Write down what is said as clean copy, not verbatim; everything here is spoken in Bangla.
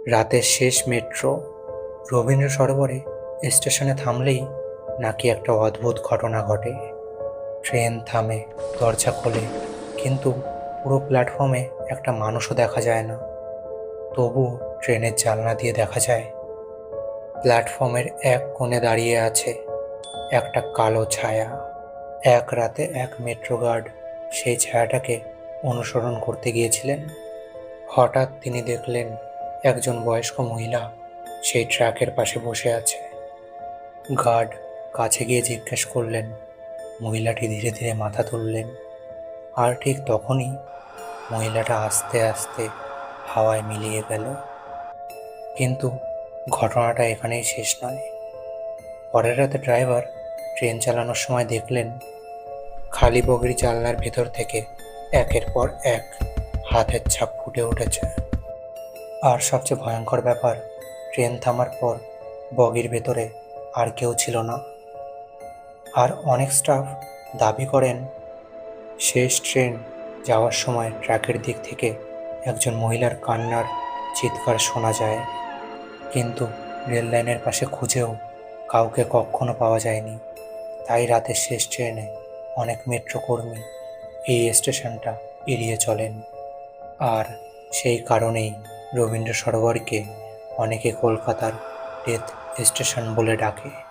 রাতের শেষ মেট্রো রবীন্দ্র সরোবরে স্টেশনে থামলেই নাকি একটা অদ্ভুত ঘটনা ঘটে। ট্রেন থামে, দরজা খোলে, কিন্তু পুরো প্ল্যাটফর্মে একটা মানুষও দেখা যায় না। তবুও ট্রেনের জানলা দিয়ে দেখা যায় প্ল্যাটফর্মের এক কোণে দাঁড়িয়ে আছে একটা কালো ছায়া। এক রাতে এক মেট্রো গার্ড সেই ছায়াটাকে অনুসরণ করতে গিয়েছিলেন। হঠাৎ তিনি দেখলেন একজন বয়স্ক মহিলা সেই ট্র্যাকের পাশে বসে আছে। গার্ড কাছে গিয়ে জিজ্ঞেস করলেন। মহিলাটি ধীরে ধীরে মাথা তুললেন, আর ঠিক তখনই মহিলাটা আস্তে আস্তে হাওয়ায় মিলিয়ে গেল। কিন্তু ঘটনাটা এখানেই শেষ নয়। পরের রাতে ড্রাইভার ট্রেন চালানোর সময় দেখলেন খালি বগির জানলার ভেতর থেকে একের পর এক হাতের ছাপ ফুটে উঠেছে। আর সবচেয়ে ভয়ঙ্কর ব্যাপার, ট্রেন থামার পর বগির ভেতরে আর কেউ ছিল না। আর অনেক স্টাফ দাবি করেন শেষ ট্রেন যাওয়ার সময় ট্র্যাকের দিক থেকে একজন মহিলার কান্নার চিৎকার শোনা যায়। কিন্তু রেল লাইনের পাশে খুঁজেও কাউকে কখনো পাওয়া যায়নি। তাই রাতের শেষ ট্রেনে অনেক মেট্রো কর্মী এই স্টেশনটা এড়িয়ে চলেন। আর সেই কারণেই রবীন্দ্র সরোবরকে অনেকে কলকাতার ডেথ স্টেশন বলে ডাকে।